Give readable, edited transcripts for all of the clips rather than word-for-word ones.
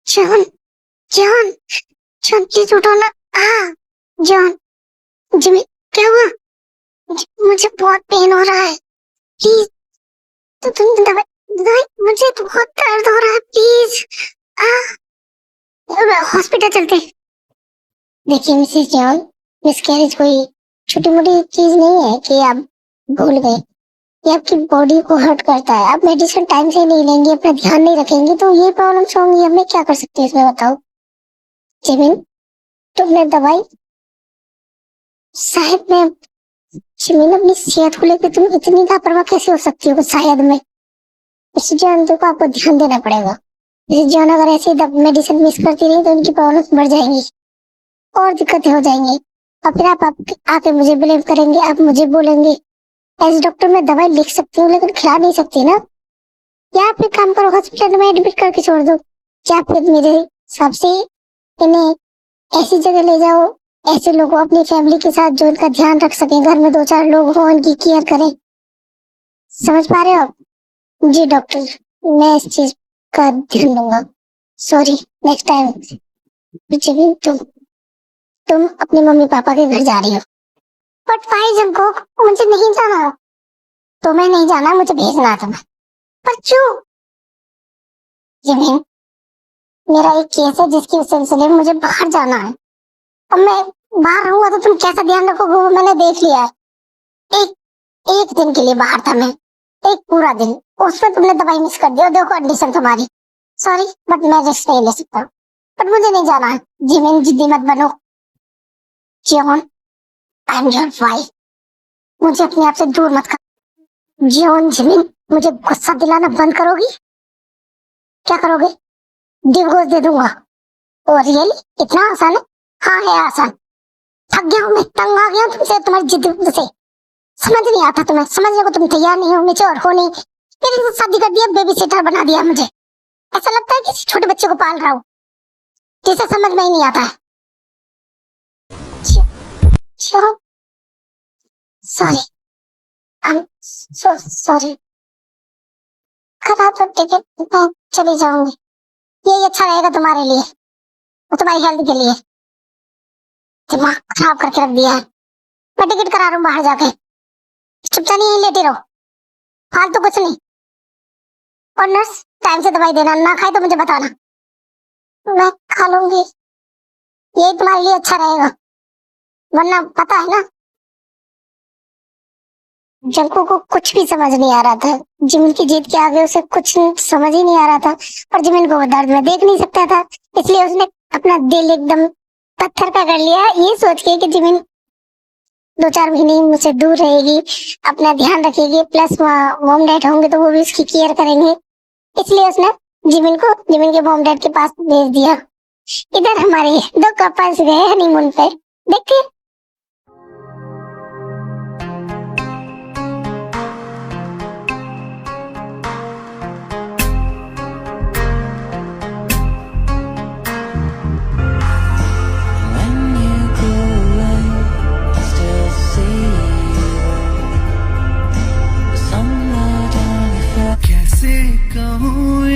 John, John, John please उठो ना। हाँ जॉन, जिमी क्या हुआ? मुझे बहुत पेन हो रहा है, प्लीज। तो तुम दवाई दवाई, मुझे तो बहुत दर्द हो रहा है, प्लीज। हॉस्पिटल चलते हैं। देखिए मिसेस जॉन, मिसकैरेज कोई छोटी मोटी चीज नहीं है कि आप भूल गए। ये आपकी बॉडी को हर्ट करता है, आप मेडिसिन टाइम से नहीं लेंगे, अपना ध्यान नहीं रखेंगे तो ये प्रॉब्लम्स होंगी। अब मैं क्या कर सकती हूँ इसमें बताओ? जिमिन, तुमने दवाई, शायद मैं, जिमिन अपनी सेहत को लेकर तुम इतनी लापरवाह कैसे हो सकती हो? शायद मैं इस जान को आपको ध्यान देना पड़ेगा। इस जान अगर ऐसे मेडिसिन मिस करती रही तो उनकी प्रॉब्लम्स बढ़ जाएंगी और दिक्कतें हो जाएंगी और फिर आप आके मुझे ब्लेम करेंगे, आप मुझे बोलेंगे। एज डॉक्टर मैं दवाई लिख सकती हूँ लेकिन खिला नहीं सकती ना। या आप एक काम करो, हॉस्पिटल में एडमिट करके छोड़ दो। या फिर मेरे हिसाब से इन्हें ऐसी जगह ले जाओ, ऐसे लोग अपनी फैमिली के साथ जो उनका ध्यान रख सकें, घर में 2-4 लोग हो उनकी केयर करें। समझ पा रहे हो आप? जी डॉक्टर, मैं इस चीज का ध्यान दूंगा। Sorry, next time. जिमिन, तुम अपने मम्मी पापा के घर जा रही हो। बट भाई जंगकोक, मुझे नहीं जाना। तुम्हें नहीं जाना, मुझे भेजना है तुम्हें। पर क्यों? जिमिन, मेरा एक केस है जिसके सिलसिले में मुझे बाहर जाना है। अब मैं बाहर रहूंगा तो तुम कैसा ध्यान रखोगे वो मैंने देख लिया है। एक एक दिन के लिए बाहर था मैं, एक पूरा दिन, उसमें तुमने दवाई मिस कर दी और देखो कंडीशन तुम्हारी। सॉरी बट मैं रिस्क नहीं ले सकता, बट मुझे नहीं जाना है। जिमिन, जिद्दी मत बनो। John, I am your wife, मुझे अपने आप से दूर मत कर। जॉन, जिमिन, मुझे गुस्सा दिलाना बंद करोगी? क्या करोगे? डिवोर्स दे दूंगा। और रियली इतना आसान है? हाँ है आसान। थक गया हूँ मैं, तंग आ गया हूँ तुमसे, तुम्हारी जिद से। समझ नहीं आता तुम्हें, समझने को तुम तैयार नहीं हो, मेच्योर हो नहीं। मेरे साथ शादी कर दिया, बेबी सिटर बना दिया मुझे। ऐसा लगता है किसी छोटे बच्चे को पाल रहा हूँ जिसे समझ में ही नहीं आता है। Sorry, I am so sorry. खराब तो टिकट, मैं चली जाऊंगी। ये अच्छा रहेगा तुम्हारे लिए और तुम्हारी हेल्थ के लिए। दिमाग खराब करके रख दिया है। मैं टिकट करा रहा हूँ बाहर जाके, चुपचाप नहीं लेटे रहो, फालतू कुछ नहीं। और नर्स, टाइम से दवाई देना, ना खाए तो मुझे बताना, मैं खा लूंगी। ये तुम्हारे लिए अच्छा रहेगा, वरना पता है ना। जंको को कुछ भी समझ नहीं आ रहा था। जिमिन की जीत के आगे उसे कुछ समझ ही नहीं आ रहा था और जिमिन को वो दर्द में देख नहीं सकता था, इसलिए उसने अपना दिल एकदम पत्थर का कर लिया, ये सोच के कि जिमिन 2-4 महीने मुझसे दूर रहेगी, अपना ध्यान रखेगी, प्लस मॉम डैड होंगे तो वो भी उसकी केयर करेंगे। इसलिए उसने जिमिन के मॉम डैड के पास भेज दिया। इधर हमारे 2 कपल्स गए हनीमून पे, देखते।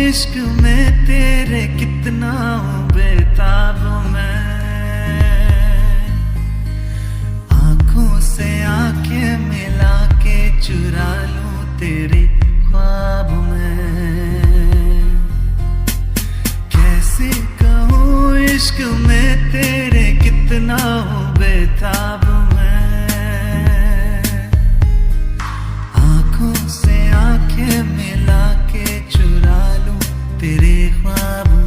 इश्क में तेरे कितना बेताब मैं, आंखों से आंखें मिला के चुरा लूं तेरे ख्वाब में। कैसे कहूँ इश्क में तेरे कितना बेताब मैं, आंखों से आंखें मिला के चुरा लूं तेरे ख्वाब में।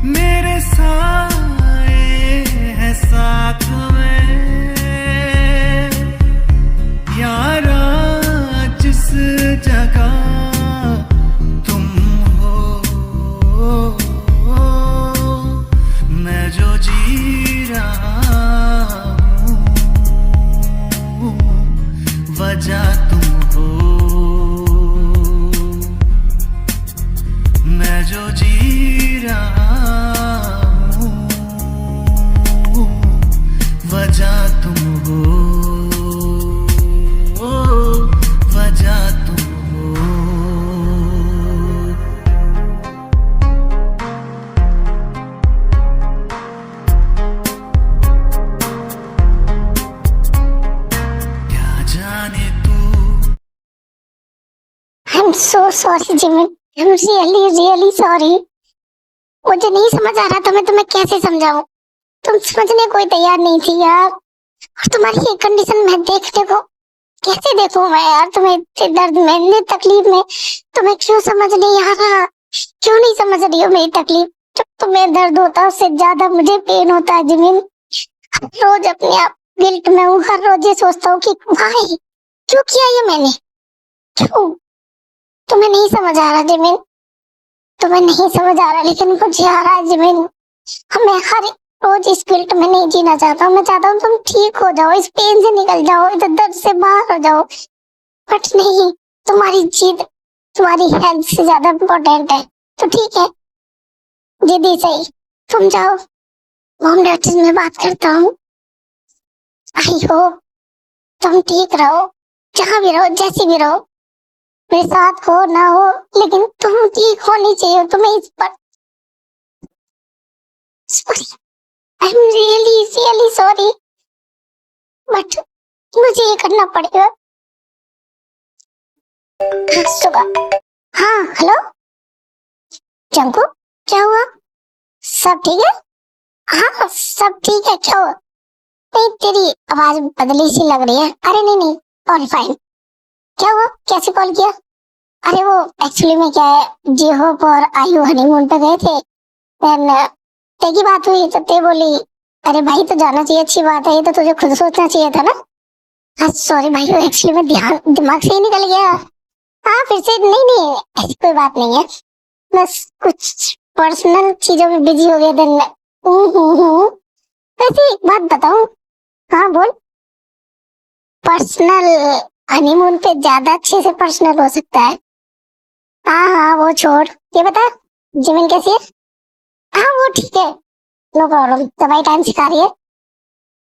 मेरे साए है साथ में यारा, जिस जगह तुम हो मैं जो जी रहा हूँ वजह तुम हो, मैं जो जी रहा हूँ वजह तुम हो, वजह तुम हो। Sorry Jimin, I am really really sorry. मुझे नहीं समझ आ रहा था मैं तुम्हें कैसे समझाऊं। तुम समझने कोई तैयार नहीं थी यार, और तुम्हारी ये कंडीशन में देखने को कैसे देखूं मैं यार, तुम्हें इतने दर्द में, इतने तकलीफ में। तुम्हें क्यों समझ नहीं आ रहा, क्यों नहीं समझ रही हो मेरी तकलीफ? जब तुम्हें दर्द होता है उससे ज्यादा मुझे पेन होता है जिमिन। रोज अपने आप गिल्ट में हूँ, हर रोज ये सोचता हूँ कि भाई क्यों किया ये मैंने, क्यों? तुम्हें नहीं समझ आ रहा जिमिन, तुम्हें नहीं समझ आ रहा, लेकिन मुझे आ रहा है जिमिन। मैं हर रोज इस गिल्ट में नहीं जीना चाहता हूँ। मैं चाहता हूँ तुम ठीक हो जाओ, इस पेन से निकल जाओ, इस दर्द से बाहर हो जाओ, बट नहीं, तुम्हारी जीत तुम्हारी हेल्थ से ज्यादा इम्पोर्टेंट है। तो ठीक है, जिद्दी सही, तुम जाओ, होम डॉक्टर में बात करता हूँ। आई होप तुम ठीक रहो, जहाँ भी रहो, जैसी भी रहो, मेरे साथ हो ना हो, लेकिन तुम ठीक होनी चाहिए। तुम्हें इस पर sorry, I am really really sorry, but मुझे ये करना पड़ेगा। सुबह, हाँ हेलो चंकू, क्या हुआ? सब ठीक है? हाँ सब ठीक है, क्या हुआ? नहीं, तेरी आवाज बदली सी लग रही है। अरे नहीं नहीं, ऑल फाइन। क्या हुआ, कैसे कॉल किया? अरे वो एक्चुअली में क्या है, जी होप और आयु हनीमून पे गए थे, देन ते की बात हुई तो ते बोली अरे भाई तो जाना चाहिए, अच्छी बात है, ये तो तुझे खुद सोचना चाहिए था ना। हाँ सॉरी भाई, वो एक्चुअली में ध्यान दिमाग से ही निकल गया। हाँ फिर से, नहीं नहीं ऐसी कोई बात नहीं है, बस कुछ पर्सनल चीजों में बिजी हो गए देन। वैसे एक बात बताऊं? हाँ बोल। पर्सनल हनीमून पे ज्यादा अच्छे से पर्सनल हो सकता है। हाँ हाँ वो छोड़, ये बता जिमिन कैसी है? हाँ वो ठीक है, नो प्रॉब्लम, दवाई टाइम से खा रही है।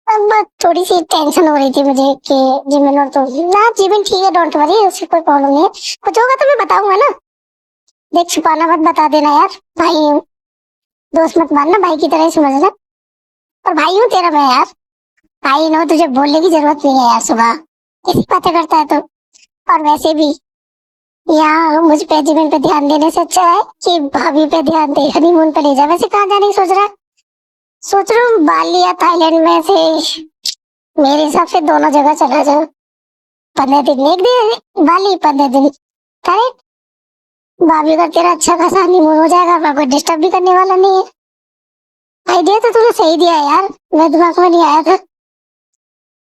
अब बस थोड़ी सी टेंशन हो रही थी मुझे कि जिमिन, और तो ना जिमिन ठीक है, डोंट वरी, उससे कोई प्रॉब्लम नहीं है। कुछ होगा तो मैं बताऊंगा ना। देख छुपाना मत, बता देना यार, भाई हूँ, दोस्त मत मानना, भाई की तरह ही समझना। और भाई हूँ तेरा मैं यार, भाई नो, तुझे बोलने की जरूरत नहीं है यार। सुबह कैसी बातें करता है तू? और वैसे भी यहाँ मुझ पे जिमिन पे ध्यान देने से अच्छा है कि भाभी पे ध्यान दे, हनीमून पे ले जा। वैसे कहाँ जाने की सोच रहा है? सोच रहा हूँ बाली या थाईलैंड में से, मेरे हिसाब से दोनों जगह चला जाओ। 15 दिन, एक दिन बाली, 15 दिन करेक्ट। भाभी का तेरा अच्छा खासा हनीमून हो जाएगा, मैं कोई डिस्टर्ब भी करने वाला नहीं है। आइडिया तो तूने सही दिया है यार, मेरे दिमाग में नहीं आया था।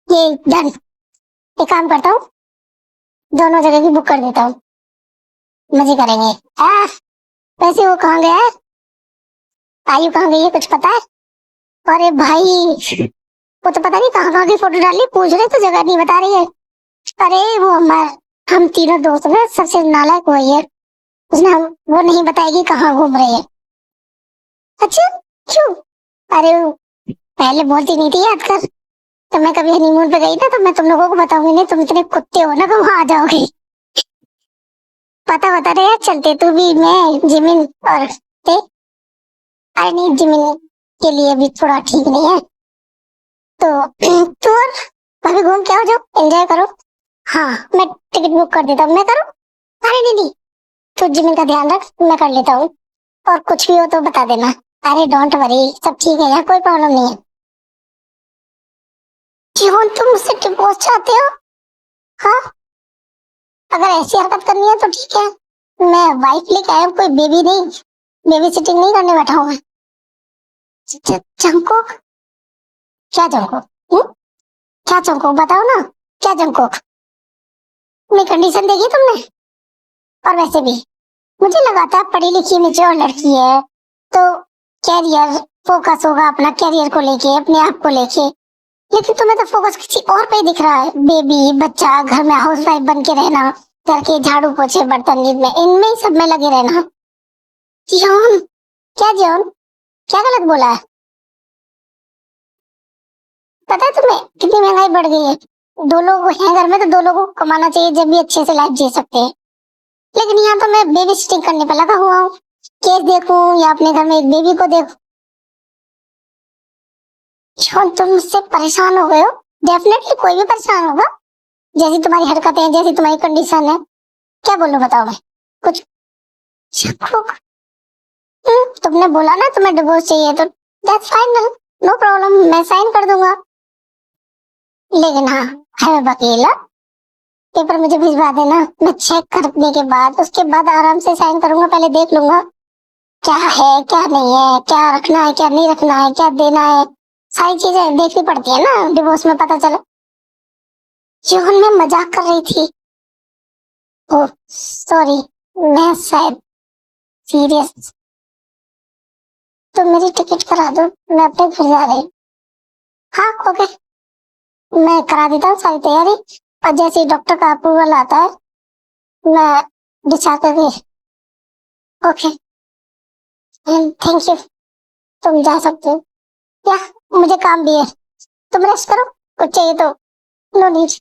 ये डन, एक काम करता हूँ, दोनों जगह की बुक कर देता हूँ, मजे करेंगे। वैसे वो कहाँ गया है, आयु कहाँ गई है, कुछ पता है? अरे भाई वो तो पता नहीं कहाँ कहाँ की फोटो डाली, पूछ रहे तो जगह नहीं बता रही है। अरे वो हम तीनों दोस्त में सबसे नालायक वही है, उसने वो नहीं बताएगी कहाँ घूम रही है। अच्छा क्यों? अरे वो पहले बोलती नहीं थी, याद कर, तो मैं कभी हनीमून पे गई ना तो मैं तुम लोगों को बताऊंगी नहीं, तुम इतने कुत्ते हो ना कि वहां आ जाओगे। पता बता रहे यार, चलते तू भी, मैं जिमिन और ते। अरे नहीं, जिमिन के लिए भी थोड़ा ठीक नहीं है, तो तू और भाभी घूम के आओ, जाओ एंजॉय करो। हाँ मैं टिकट बुक कर देता हूँ, मैं करूँ? अरे नहीं नहीं, तू जिमिन का ध्यान रख, मैं कर लेता हूँ, और कुछ भी हो तो बता देना। अरे डोंट वरी, सब ठीक है यार, कोई प्रॉब्लम नहीं है। क्यों तुम मुझसे डिवोर्स चाहते हो? हाँ अगर ऐसी हरकत करनी है तो ठीक है, मैं वाइफ लेके आया हूँ, कोई बेबी नहीं, बेबी सिटिंग नहीं करने बैठा हूँ मैं। जंकोक? क्या जंकोक? क्या जंकोक, बताओ ना, क्या जंकोक? मेरी कंडीशन देखी तुमने? और वैसे भी मुझे लगा था पढ़ी लिखी मेच्योर लड़की है, तो कैरियर फोकस होगा, अपना कैरियर को लेके, अपने आप को लेके, लेकिन तुम्हें तो फोकस किसी और पे ही दिख रहा है। बेबी, बच्चा, घर में हाउस वाइफ बन के रहना, घर के झाड़ू पोछे बर्तन में, इनमें ही सब में लगे रहना। जियोन, क्या जियोन, क्या गलत बोला है? पता है तुम्हें कितनी महंगाई बढ़ गई है? 2 लोग हैं घर में तो 2 लोगों को कमाना चाहिए, जब भी अच्छे से लाइफ जी सकते हैं। लेकिन यहाँ तो मैं बेबी सिटिंग करने पर लगा हुआ हूँ, केस देखूं या अपने घर में एक बेबी को देखूं। जियोन तुम मुझसे परेशान हो गए हो? डेफिनेटली कोई भी परेशान होगा, जैसी तुम्हारी हरकतें हैं, जैसी तुम्हारी कंडीशन है। क्या बोलूं बताओ मैं? कुछ शक होगा? तुमने बोला ना तुम्हें डिवोर्स चाहिए तो दैट्स फाइनल, नो प्रॉब्लम, मैं साइन कर दूंगा। लेकिन हाँ, है वकील, पेपर मुझे भिजवा देना, मैं चेक करने के बाद उसके बाद आराम से साइन करूंगा। पहले देख लूंगा क्या है क्या नहीं है, क्या रखना है क्या नहीं रखना है, क्या देना है, सारी चीजें देखनी पड़ती है ना डिवोर्स में, पता चले। जीवन में मजाक कर रही थी। ओह सॉरी, मैं शायद सीरियस। तो मेरी टिकट करा दो, मैं अपने घर जा रही हूँ। हाँ ओके, मैं करा देता हूँ सारी तैयारी, और जैसे ही डॉक्टर का अप्रूवल आता है मैं डिस्चार्ज कर दी। ओके थैंक यू, तुम जा सकते हो। या मुझे काम भी है, तुम रेस्ट करो, कुछ चाहिए तो नो नीड।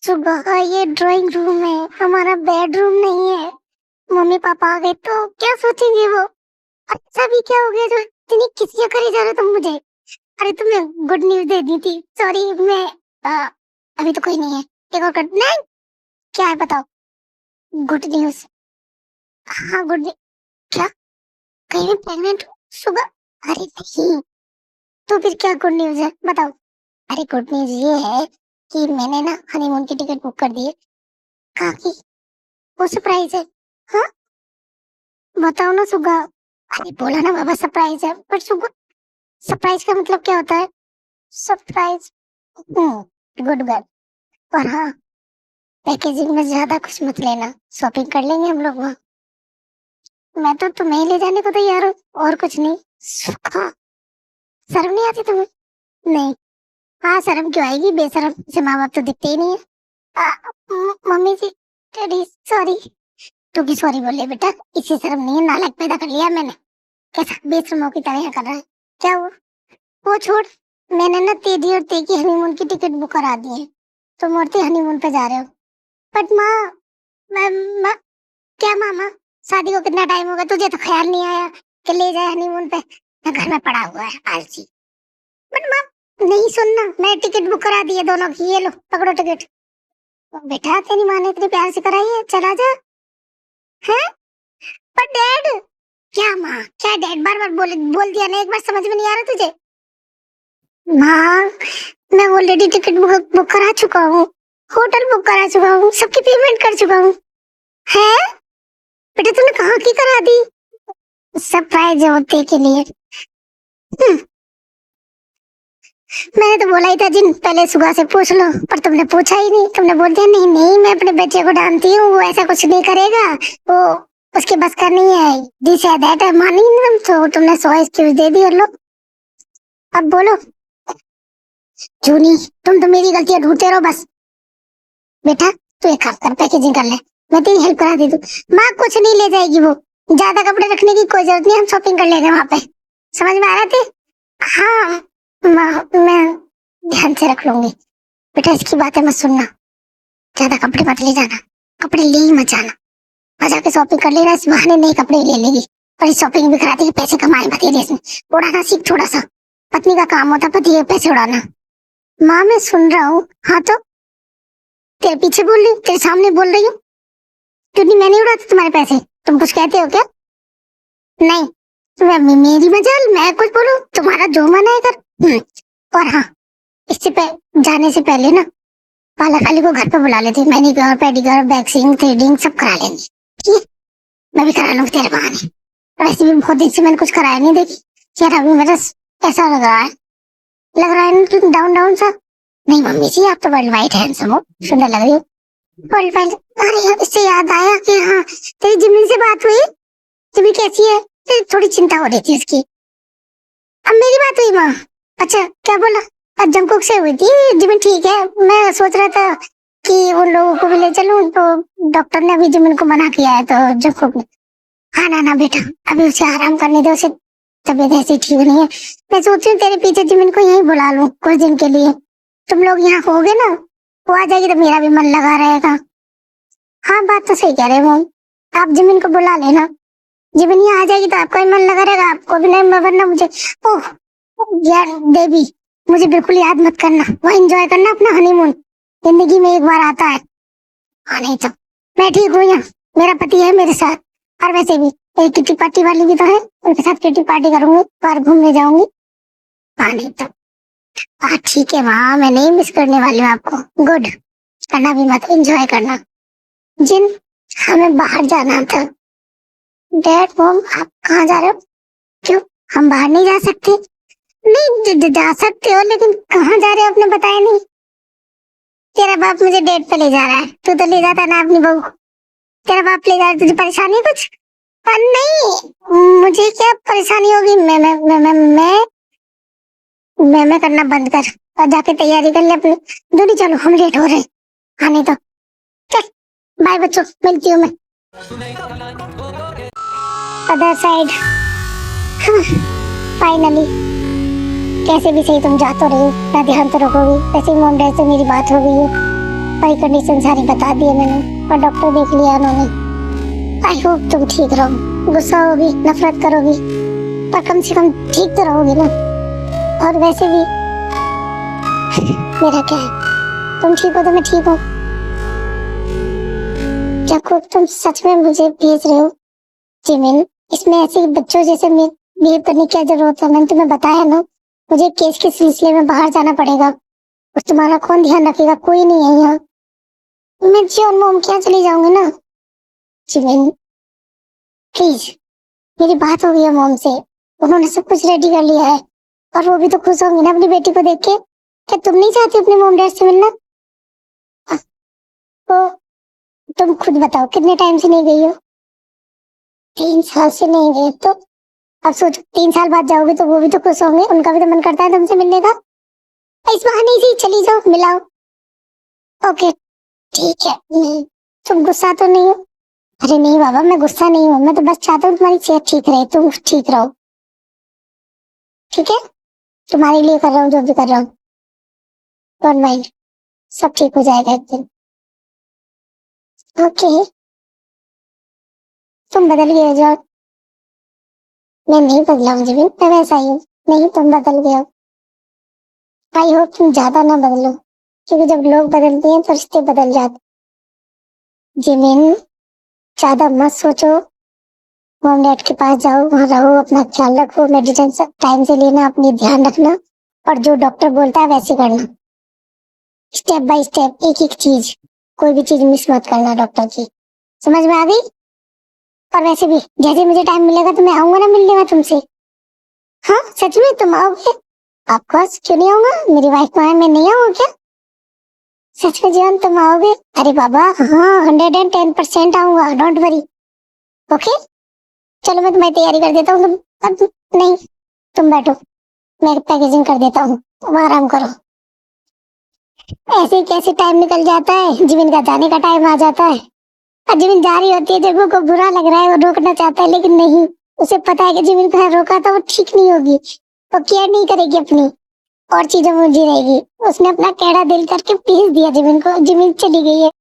सुबह ये ड्राइंग रूम है, हमारा बेडरूम नहीं है। मम्मी पापा आ गए तो क्या सोचेंगे वो? अच्छा भी क्या हो गया जो इतनी किसियां करी जा रहे तुम मुझे? अरे तुम्हें गुड न्यूज दे दी थी, सॉरी मैं अभी तो कोई नहीं है, एक और कर नहीं। क्या है बताओ? Good news? हाँ गुड न्यूज। क्या कहीं मैं प्रेग्नेंट हूँ सुबह? अरे नहीं, तो फिर क्या गुड न्यूज है बताओ? अरे गुड न्यूज ये है कि मैंने ना हनीमून की टिकट बुक कर दी है। कहाँ की? वो सरप्राइज है। हाँ बताओ ना सुगा। अरे बोला ना बाबा सरप्राइज है, पर सुगा सरप्राइज का मतलब क्या होता है? सरप्राइज। Good girl. पर हाँ, पैकेजिंग में ज्यादा कुछ मत लेना, शॉपिंग कर लेंगे हम लोग वहाँ। मैं तो तुम्हें ही ले जाने को तैयार हूँ, और कुछ नहीं। सुखा, शर्म नहीं आती तुम्हें? नहीं। हाँ शर्म क्यों आएगी, बेशरम से माँ बाप तो दिखते ही नहीं है। मम्मी जी, डैडी सॉरी। तू की सॉरी बोले बेटा, इसी शर्म नहीं है, नालायक पैदा कर लिया मैंने। कैसा बेशर्मों की तरह कर रहा है? क्या हुआ? वो छोड़, मैंने ना तेरी और ते की हनीमून की टिकट बुक करा दी है, तुम और ते हनीमून पे जा रहे हो। बट माँ, मैं क्या मामा, शादी को कितना टाइम हो गया, तुझे तो ख्याल नहीं आया कि ले जाए हनीमून पे? मैं घर में पड़ा हुआ है आलसी। बट माँ नहीं सुनना, मैं टिकट बुक करा दी है दोनों की, ये लो पकड़ो टिकट। बेटा तेरी माँ ने इतनी प्यार से कराई है, चला जा। है? पर डैड। क्या माँ क्या डैड, बार बार बोल दिया ना, एक बार समझ में नहीं आ रहा तुझे? माँ मैं ऑलरेडी टिकट बुक करा चुका हूँ, होटल बुक करा चुका हूँ, सबकी पेमेंट कर चुका हूँ। है? बेटा तूने कहाँ की करा दी? सरप्राइज होते के लिए। मैंने तो बोला ही था जिन, पहले सुगा से पूछ लो, पर तुमने पूछा ही नहीं। तुमने बोल दिया नहीं नहीं मैं अपने बच्चे को जानती हूँ, वो ऐसा कुछ नहीं करेगा, वो उसके बस का नहीं है। दिस है दैट है, मानी तुम तो तुमने 100 एक्सक्यूज दे दी। और लो अब बोलो। जूनी तुम तो मेरी गलतियां ढूंढते रहो बस। बेटा तू एक काम कर, पैकेजिंग कर ले, मैं तेरी हेल्प करा दे दूं। माँ कुछ नहीं ले जाएगी, वो ज्यादा कपड़े रखने की कोई जरूरत नहीं, हम शॉपिंग कर लेंगे वहां पे। समझ में आ रहा थे? हाँ मैं ध्यान से रख लूंगी। बेटा इसकी बातें मत सुनना, ज्यादा कपड़े मत ले जाना, कपड़े ले ही मत जाना, बाजार के शॉपिंग कर लेना, इस बहाने नए कपड़े ले लेगी और इस शॉपिंग भी करा देगी, पैसे कमाए बतेरे इसमें। उड़ाना सीख थोड़ा सा, पत्नी का काम होता पति के पैसे उड़ाना। माँ मैं सुन रहा हूँ। हाँ तो तेरे पीछे बोल रही हूँ, तेरे सामने बोल रही हूँ, क्योंकि मैं नहीं उड़ाती तुम्हारे पैसे। तुम कुछ कहते हो क्या? नहीं मेरी मजाल, मैं कुछ बोलूं? तुम्हारा जो मन है कर। और हाँ, इससे जाने से पहले ना पार्लर वाली को घर पे बुला लेती, मैनिक्योर पेडिक्योर वैक्सिंग थ्रेडिंग सब करा लेंगे, ठीक है? मैं भी करा लूंगी तेरे बहाने। वैसे भी बहुत दिन से मैंने कुछ कराया नहीं, देखी यार अभी मेरा ऐसा लग रहा है डाउन डाउन सा। नहीं मम्मी जी आप तो वर्ल्ड वाइड हैंडसम हो, सुंदर लग रही हो। World wide? अरे यार इससे याद आया कि हाँ तेरी जिम्मी से बात हुई? जिम्मी कैसी है? थोड़ी चिंता हो रही थी उसकी। अब मेरी बात हुई माँ? अच्छा क्या बोला? जमकुक से हुई थी, जिम्मी ठीक है। मैं सोच रहा था कि उन लोगों को भी ले चलूं, तो डॉक्टर ने अभी जिम्मी को मना किया है, तो जमकुक ने। हाँ ना बेटा अभी उसे आराम करने दो, उसे तबीयत ऐसी ठीक नहीं है। मैं सोच रही हूँ तेरे पीछे जिम्मी को यहीं बुला लूं कुछ दिन के लिए, तुम लोग यहाँ होगे ना, वो आ जाएगी तो मेरा भी मन लगा रहेगा। हाँ बात तो सही कह रहे हो। आप जिमिन को बुला लेना, जिमिन यहाँ आ जाएगी तो आपका भी मन लगा रहेगा, आपको भी नहीं, वरना मुझे ओह यार देवी, मुझे बिल्कुल याद मत करना, वो एंजॉय करना अपना हनीमून, जिंदगी में एक बार आता है। हाँ नहीं तो मैं ठीक हूँ यहाँ, मेरा पति है मेरे साथ, और वैसे भी एक किटी पार्टी वाली भी तो है, उनके साथ किटी पार्टी करूंगी, बाहर घूमने जाऊंगी। हाँ नहीं तो हाँ ठीक है वहाँ, मैं नहीं मिस करने वाली हूँ आपको। गुड, करना भी मत, एंजॉय करना। जिन हमें बाहर जाना था। डैड मॉम आप कहाँ जा रहे हो? क्यों हम बाहर नहीं जा सकते? नहीं जा सकते हो, लेकिन कहाँ जा रहे हो आपने बताया नहीं। तेरा बाप मुझे डेट पे ले जा रहा है, तू तो ले जाता ना अपनी बहू। तेरा बाप ले जा रहा है, तुझे परेशानी है कुछ? नहीं मुझे क्या परेशानी होगी, मैं करना बंद कर और जाके तैयारी कर ले अपनी। दूरी चलो, हम लेट हो रहे हैं। हाँ नहीं तो चल, बाय बच्चों, मिलती हूँ मैं अदर साइड। फाइनली कैसे भी सही तुम जा तो रही हो, मैं ध्यान तो रखोगी। वैसे ही मॉम डैड से मेरी बात हो गई है, सारी कंडीशन सारी बता दी है मैंने, और डॉक्टर देख लिया उन्होंने। आई होप तुम ठीक रहो, गुस्सा होगी, नफरत करोगी, पर कम से कम ठीक तो रहोगी ना। और वैसे भी मेरा क्या है, तुम ठीक हो तो मैं ठीक हूँ। जब तुम सच में मुझे भेज रहे हो जिमिन, इसमें ऐसे बच्चों जैसे बिहेव करने की क्या जरूरत है? मैंने तुम्हें बताया ना, मुझे केस के सिलसिले में बाहर जाना पड़ेगा, और तुम्हारा कौन ध्यान रखेगा? कोई नहीं है यहाँ। मैं जी और मोम क्या चली जाऊंगी ना। जिमिन प्लीज, मेरी बात हो गई है मोम से, उन्होंने सब कुछ रेडी कर लिया है, और वो भी तो खुश होंगे ना अपनी बेटी को देख के। क्या तुम नहीं चाहती अपने मोम डैड से मिलना? तो तुम खुद बताओ, कितने टाइम से नहीं गई हो? 3 साल से नहीं गए, तो अब सोचो 3 साल बाद जाओगे तो वो भी तो खुश होंगे, उनका भी तो मन करता है तुमसे मिलने का। इस बहाने से चली जाओ, मिलाओ। ओके ठीक है। तुम गुस्सा तो नहीं हो? अरे नहीं बाबा, मैं गुस्सा नहीं हूँ, मैं तो बस चाहता हूँ तुम्हारी सेहत ठीक रहे, तुम ठीक रहो। ठीक है, तुम्हारे लिए कर रहा हूँ जो भी कर रहा हूँ, डोंट माइंड, सब ठीक हो जाएगा एक दिन। ओके तुम बदल गए हो जाओ। मैं नहीं बदला हूँ जिमिन, मैं वैसा ही हूँ। नहीं तुम बदल गए हो। आई होप तुम ज्यादा ना बदलो, क्योंकि जब लोग बदलते हैं तो रिश्ते बदल जाते। जिमिन ज्यादा मत सोचो, मॉम डैड के पास जाओ, वहाँ रहो, अपना ख्याल रखो, मेडिसिन टाइम से लेना, अपनी ध्यान रखना, और जो डॉक्टर बोलता है वैसे करना, स्टेप बाय स्टेप, एक एक चीज, कोई भी चीज मिस मत करना डॉक्टर की। समझ में आ गई? और वैसे भी जैसे मुझे टाइम मिलेगा तो मैं आऊंगा ना मिलने में तुमसे। हाँ सच में तुम आओगे? ऑफकोर्स, क्यों नहीं आऊंगा, मेरी वाइफ तो है, मैं नहीं आऊंगा क्या? सच में जीवन तुम आओगे? अरे बाबा हाँ, 110% आऊंगा, डोंट वरी। ओके चलो मैं तुम्हारी तैयारी कर देता हूँ। नहीं तुम बैठो, मैं पैकेजिंग कर देता हूँ, तुम आराम करो। ऐसे कैसे टाइम निकल जाता है, जिमिन का जाने का टाइम आ जाता है, और जिमिन जा रही होती है, जब को बुरा लग रहा है, वो रोकना चाहता है, लेकिन नहीं, उसे पता है कि जिमिन को रोका तो वो ठीक नहीं होगी, वो केयर नहीं करेगी अपनी, और चीजों में उलझी रहेगी। उसने अपना कैड़ा दिल करके भेज दिया जिमिन को, जिमिन चली गई है।